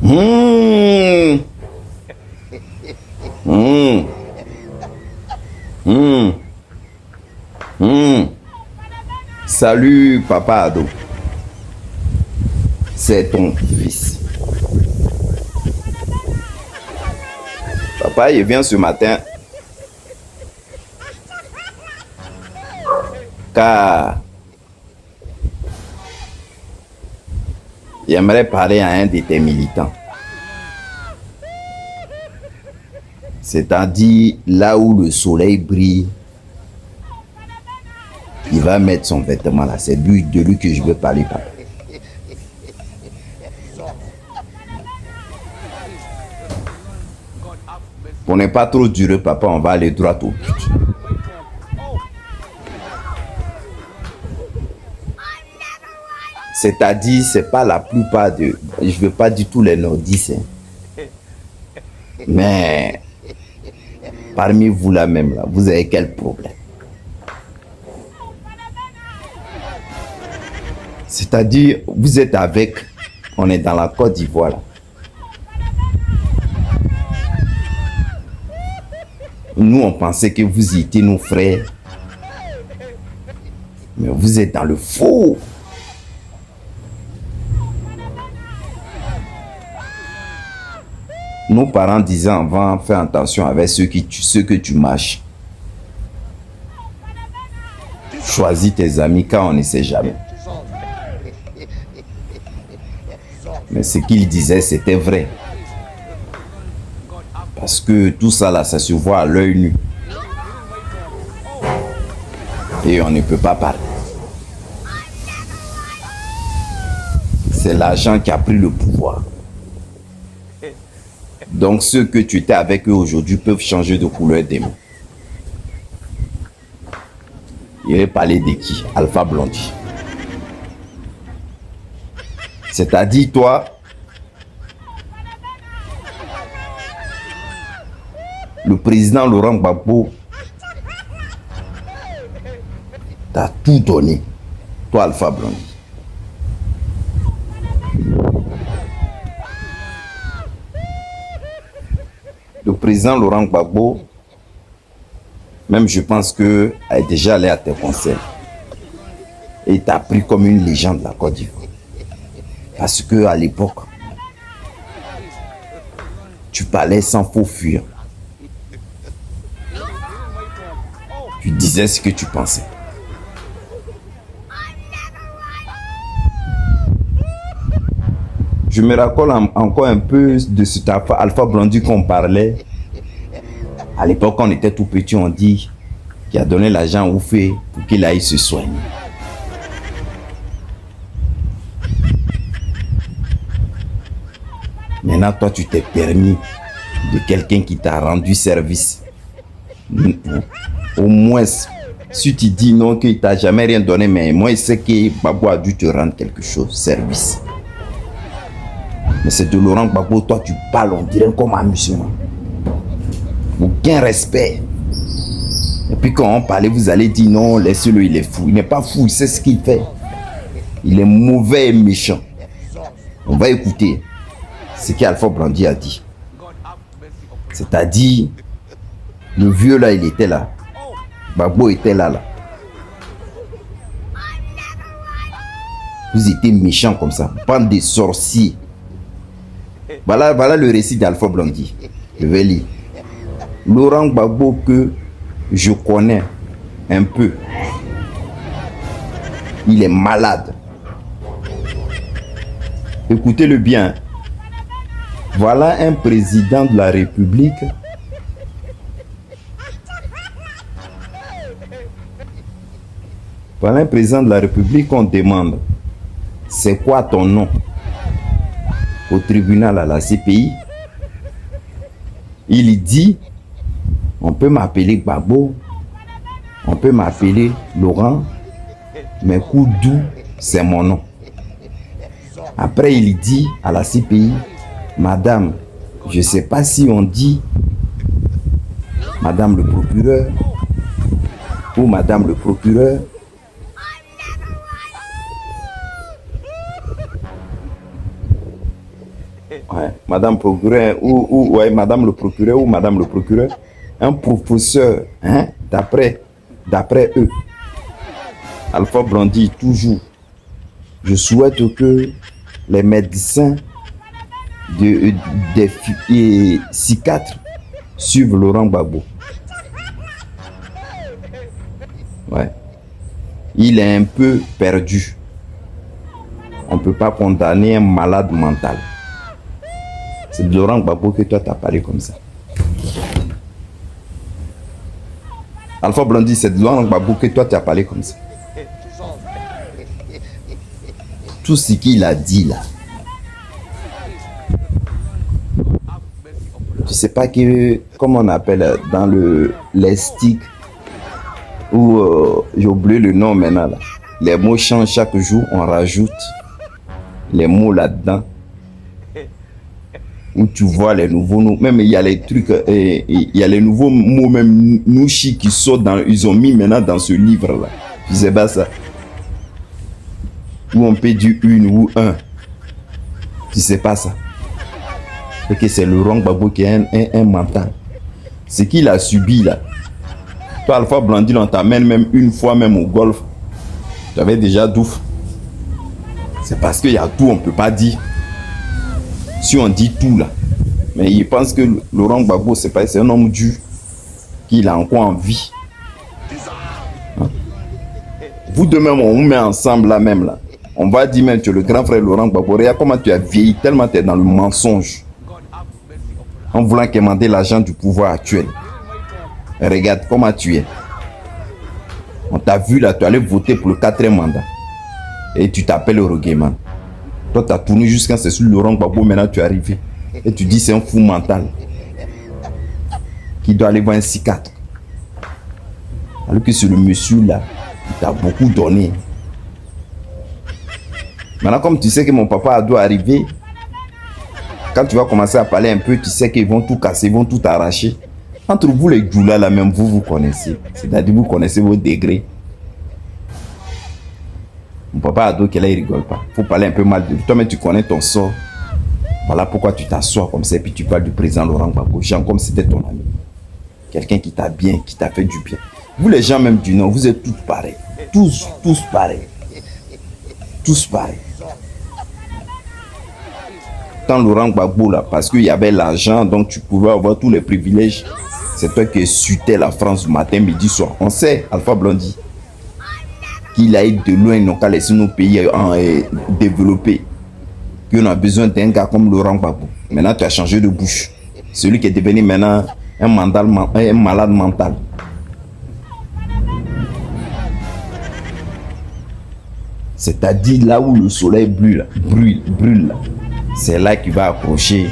Mmh. Mmh. Mmh. Mmh. Salut, papa Ado. C'est ton fils. Papa, il vient ce matin car il aimerait parler à un de tes militants. C'est-à-dire là où le soleil brille, il va mettre son vêtement là. C'est de lui que je veux parler, papa. Pour ne pas trop durer, papa, on va aller droit au but. C'est-à-dire, c'est pas la plupart de... Je veux pas dire tous les nordistes. Mais... Parmi vous là même, là, vous avez quel problème? C'est-à-dire, vous êtes avec... On est dans la Côte d'Ivoire là. Nous, on pensait que vous étiez nos frères. Mais vous êtes dans le faux. Nos parents disaient avant, fais attention avec ceux que tu marches. Choisis tes amis car on ne sait jamais. Mais ce qu'ils disaient, c'était vrai. Parce que tout ça là, ça se voit à l'œil nu. Et on ne peut pas parler. C'est l'argent qui a pris le pouvoir. Donc ceux que tu étais avec eux aujourd'hui peuvent changer de couleur demain. Il va parler de qui? Alpha Blondy. C'est-à-dire toi, le président Laurent Gbagbo t'a tout donné. Toi, Alpha Blondy. Le président Laurent Gbagbo, même je pense que est déjà allé à tes conseils. Et il t'a pris comme une légende de la Côte d'Ivoire. Parce que à l'époque, tu parlais sans faux fuir. Tu disais ce que tu pensais. Je me raccorde encore un peu de cet Alpha Blondy qu'on parlait. À l'époque, on était tout petit, on dit qu'il a donné l'argent au fait pour qu'il aille se soigner. Maintenant, toi, tu t'es permis de quelqu'un qui t'a rendu service. Au moins, si tu dis non, qu'il t'a jamais rien donné, mais moi, je sais que Gbagbo a dû te rendre quelque chose, service. Mais c'est de Laurent Gbagbo, toi, tu parles, on dirait comme un musulman. Aucun respect. Et puis quand on parlait, vous allez dire non, laissez-le, il est fou. Il n'est pas fou, il sait ce qu'il fait. Il est mauvais et méchant. On va écouter ce qu'Alpha Blondy a dit. C'est-à-dire, le vieux là, il était là. Gbagbo était là. Vous étiez méchants comme ça, bande de sorciers. Voilà le récit d'Alpha Blondy. Je vais lire. Laurent Gbagbo que je connais un peu. Il est malade. Écoutez-le bien. Voilà un président de la République Voilà un président de la République qu'on demande. C'est quoi ton nom? Au tribunal à la CPI. Il dit, on peut m'appeler Gbagbo, on peut m'appeler Laurent, mais Koudou, c'est mon nom. Après, il dit à la CPI, Madame, je ne sais pas si on dit Madame le procureur ou Madame le procureur. Ouais, madame procureur, ouais, madame le procureur ou madame le procureur, un professeur, hein, d'après eux. Alpha Blondy, toujours. Je souhaite que les médecins des psychiatres suivent Laurent Gbagbo. Ouais. Il est un peu perdu. On ne peut pas condamner un malade mental. C'est de Laurent Gbagbo que toi t'as parlé comme ça. Alpha Blondy, c'est de Laurent Gbagbo que toi t'as parlé comme ça. Tout ce qu'il a dit là. Tu sais pas que, comme on appelle dans les sticks, ou j'ai oublié le nom maintenant là. Les mots changent chaque jour, on rajoute les mots là-dedans. Où tu vois les nouveaux mots, même il y a les trucs, il y a les nouveaux mots, même Nouchi qui sortent ils ont mis maintenant dans ce livre là. Tu sais pas ça? Où on peut dire une ou un. Tu sais pas ça? Parce que c'est Laurent Gbagbo qui est un mental. Ce qu'il a subi là. Toi, Alpha Blondy, on t'amène même une fois même au golf. Tu avais déjà douf. C'est parce qu'il y a tout, on ne peut pas dire. Si on dit tout là. Mais il pense que Laurent Gbagbo, c'est un homme dur. Qu'il a encore en vie. Hein? Vous deux même, on vous met ensemble là même là. On va dire même, tu es le grand frère Laurent Gbagbo. Regarde comment tu as vieilli, tellement tu es dans le mensonge. En voulant quémander l'argent du pouvoir actuel. Regarde comment tu es. On t'a vu là, tu allais voter pour le 4e mandat. Et tu t'appelles Rogueman. Toi, tu as tourné jusqu'à c'est sur Laurent Gbagbo, maintenant tu es arrivé. Et tu dis c'est un fou mental. Qui doit aller voir un psychiatre. Alors que c'est le monsieur là, il t'a beaucoup donné. Maintenant, comme tu sais que mon papa doit arriver, quand tu vas commencer à parler un peu, tu sais qu'ils vont tout casser, ils vont tout arracher. Entre vous les Djoula là même, vous connaissez. C'est-à-dire vous connaissez vos degrés. Mon papa ado qui là, il rigole pas. Faut parler un peu mal de lui. Toi, mais tu connais ton sort. Voilà pourquoi tu t'assois comme ça et puis tu parles du président Laurent Gbagbo. Genre comme si c'était ton ami. Quelqu'un qui t'a bien, qui t'a fait du bien. Vous les gens même du Nord, vous êtes tous pareils. Tous pareils. Tous pareils. Tant Laurent Gbagbo là, parce qu'il y avait l'argent, donc tu pouvais avoir tous les privilèges. C'est toi qui insultais la France du matin, midi, soir. On sait, Alpha Blondy, qu'il a eu de loin, ils n'ont qu'à laisser nos pays développer. Qu'on a besoin d'un gars comme Laurent Gbagbo. Maintenant, tu as changé de bouche. Celui qui est devenu maintenant un malade mental. C'est-à-dire là où le soleil brûle là. C'est là qu'il va accrocher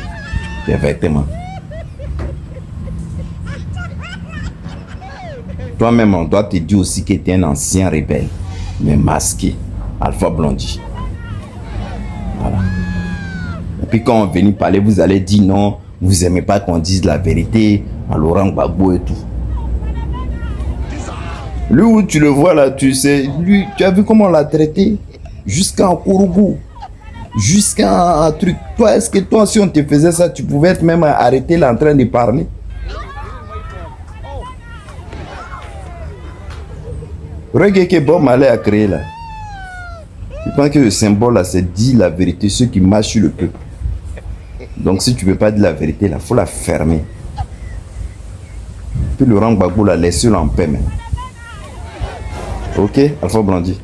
tes vêtements. Toi-même, on doit te dire aussi que tu es un ancien rebelle, mais masqué, Alpha Blondy. Voilà. Et puis quand on vient parler, vous allez dire non, vous n'aimez pas qu'on dise la vérité à Laurent Gbagbo et tout. Lui où tu le vois là, tu sais, lui, tu as vu comment on l'a traité? Jusqu'à un Kourougou. Jusqu'à un truc. Toi, est-ce que toi, si on te faisait ça, tu pouvais être même arrêté là en train de parler? Regarde que Bob Marley a créé là. Je pense que le symbole là, c'est dire la vérité, ceux qui marchent sur le peuple. Donc si tu ne veux pas dire la vérité là, il faut la fermer. Puis Laurent Gbagbo là, laisse-le en paix maintenant. Ok, Alpha Blondy.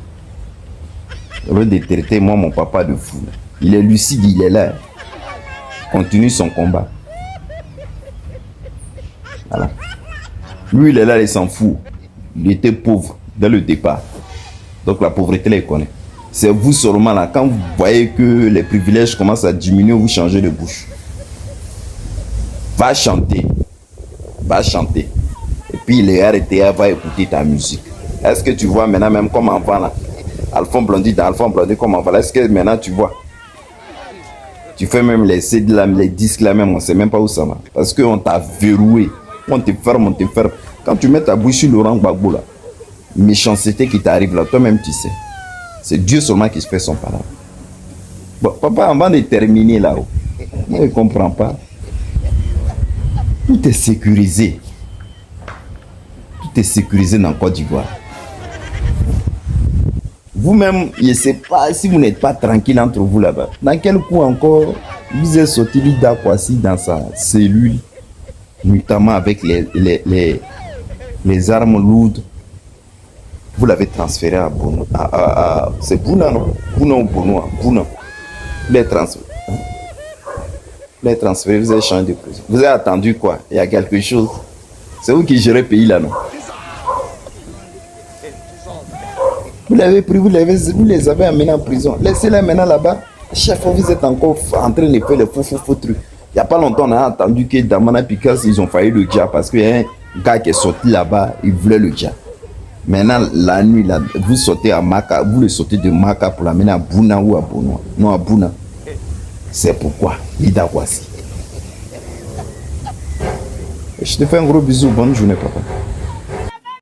Je veux détraiter moi mon papa de fou. Il est lucide, il est là. Continue son combat. Voilà. Lui il est là, il s'en fout. Il était pauvre dès le départ. Donc la pauvreté là, il connaît. C'est vous seulement là, quand vous voyez que les privilèges commencent à diminuer, vous changez de bouche. Va chanter. Va chanter. Et puis les RTA va écouter ta musique. Est-ce que tu vois maintenant même comme avant là? Alpha Blondy dans Alpha Blondy comme avant là. Est-ce que maintenant tu vois? Tu fais même les CD là, les disques là même, on sait même pas où ça va. Parce qu'on t'a verrouillé. On te ferme, on te ferme. Quand tu mets ta bouche sur Laurent Gbagbo là, méchanceté qui t'arrive là, toi-même tu sais. C'est Dieu seulement qui se fait son parole. Bon, papa, avant de terminer là-haut, Moi, je ne comprends pas. Tout est sécurisé. Tout est sécurisé dans Côte d'Ivoire. Vous-même, je ne sais pas si vous n'êtes pas tranquille entre vous là-bas. Dans quel coup encore vous êtes sorti Lida Kwasi dans sa cellule, notamment avec les armes lourdes. Vous l'avez transféré à Bono. C'est Bouna, non? Bouna ou Bono? Bouna. Les transférés, vous avez changé de prison. Vous avez attendu quoi? Il y a quelque chose. C'est vous qui gérez le pays là, non? Vous l'avez pris, vous les avez amenés en prison. Laissez-les maintenant là-bas. Chaque fois, vous êtes encore en train de faire le faux truc. Il n'y a pas longtemps, on a entendu que Damana Pikas, ils ont failli le dia parce qu'il y a un gars qui est sorti là-bas, il voulait le dia. Maintenant, la nuit, là, vous sortez à Maka, vous le sortez de Maka pour l'amener à Bouna ou à Bono. Non, à Bouna. C'est pourquoi Lida Kwasi. Je te fais un gros bisou. Bonne journée, papa.